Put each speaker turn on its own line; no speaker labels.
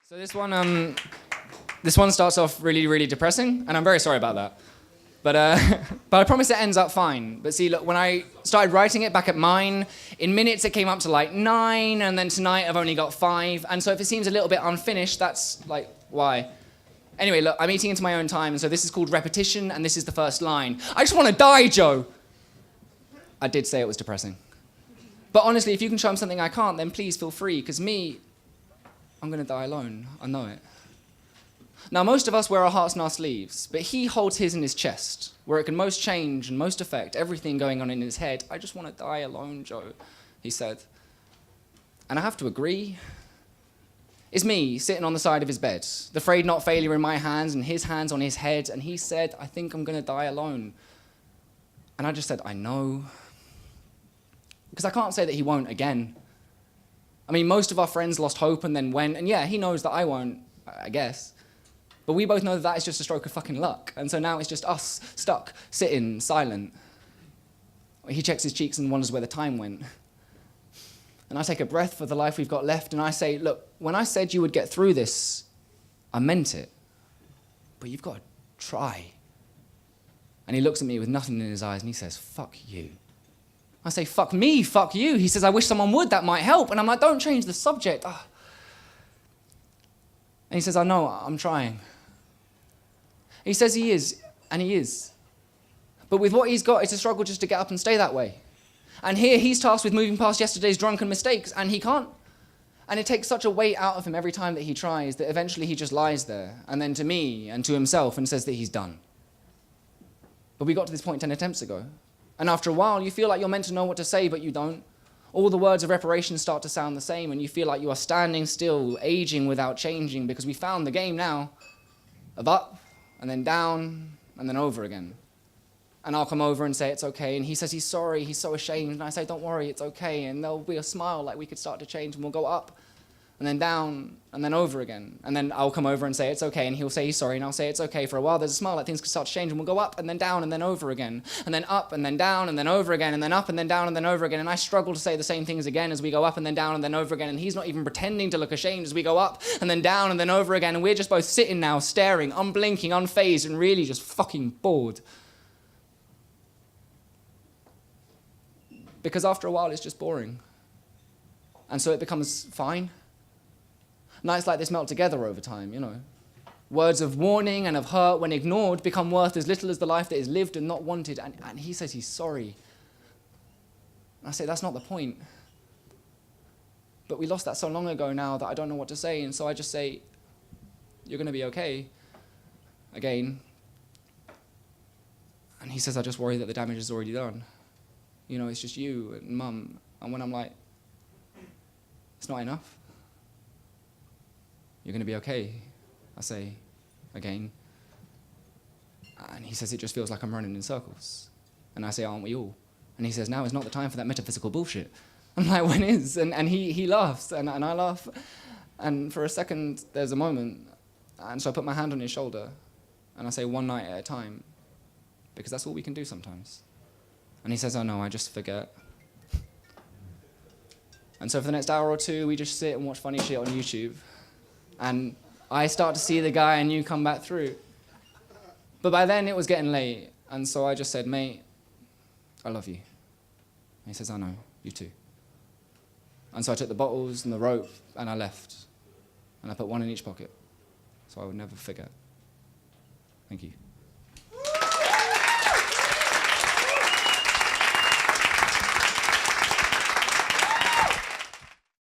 So this one starts off really, really depressing, and I'm very sorry about that. But I promise it ends up fine. But see, look, when I started writing it back at mine, in minutes it came up to like 9, and then tonight I've only got 5. And so if it seems a little bit unfinished, that's like, why? Anyway, look, I'm eating into my own time, and so this is called repetition, and this is the first line. I just want to die, Joe! I did say it was depressing. But honestly, if you can show him something I can't, then please feel free, because me, I'm going to die alone. I know it. Now, most of us wear our hearts in our sleeves, but he holds his in his chest, where it can most change and most affect everything going on in his head. I just want to die alone, Joe, he said. And I have to agree. It's me, sitting on the side of his bed, the frayed not failure in my hands and his hands on his head, and he said, I think I'm going to die alone. And I just said, I know. Because I can't say that he won't again. I mean, most of our friends lost hope and then went, and yeah, he knows that I won't, I guess. But we both know that is just a stroke of fucking luck. And so now it's just us, stuck, sitting, silent. He checks his cheeks and wonders where the time went. And I take a breath for the life we've got left, and I say, look, when I said you would get through this, I meant it. But you've got to try. And he looks at me with nothing in his eyes, and he says, fuck you. I say, fuck me, fuck you. He says, I wish someone would, that might help. And I'm like, don't change the subject. And he says, I know, I'm trying. He says he is, and he is. But with what he's got, it's a struggle just to get up and stay that way. And here he's tasked with moving past yesterday's drunken mistakes, and he can't. And it takes such a weight out of him every time that he tries that eventually he just lies there, and then to me and to himself, and says that he's done. But we got to this point 10 attempts ago. And after a while, you feel like you're meant to know what to say, but you don't. All the words of reparation start to sound the same, and you feel like you are standing still, aging without changing, because we found the game now of up, and then down, and then over again. And I'll come over and say it's okay, and he says he's sorry, he's so ashamed, and I say don't worry, it's okay, and there'll be a smile like we could start to change, and we'll go up, and then down, and then over again. And then I'll come over and say it's okay, and he'll say he's sorry, and I'll say it's okay. For a while there's a smile like things could start to change, and we'll go up, and then down, and then over again, and then up, and then down, and then over again, and then up, and then down, and then over again. And I struggle to say the same things again as we go up, and then down, and then over again, and he's not even pretending to look ashamed as we go up, and then down, and then over again, and we're just both sitting now, staring, unblinking, unfazed, and really just fucking bored. Because after a while, it's just boring. And so it becomes fine. Nights like this melt together over time, you know. Words of warning and of hurt, when ignored, become worth as little as the life that is lived and not wanted. And he says he's sorry. And I say, that's not the point. But we lost that so long ago now that I don't know what to say. And so I just say, you're going to be okay. Again. And he says, I just worry that the damage is already done. You know, it's just you and Mum. And when I'm like, it's not enough. You're going to be okay, I say, again. And he says it just feels like I'm running in circles. And I say, aren't we all? And he says, now is not the time for that metaphysical bullshit. I'm like, when is? And he laughs, and I laugh. And for a second, there's a moment. And so I put my hand on his shoulder, and I say, one night at a time, because that's all we can do sometimes. And he says, oh no, I just forget. And so for the next hour or two, we just sit and watch funny shit on YouTube. And I start to see the guy I knew come back through. But by then, it was getting late. And so I just said, mate, I love you. And he says, I know, you too. And so I took the bottles and the rope, and I left. And I put one in each pocket, so I would never forget. Thank you.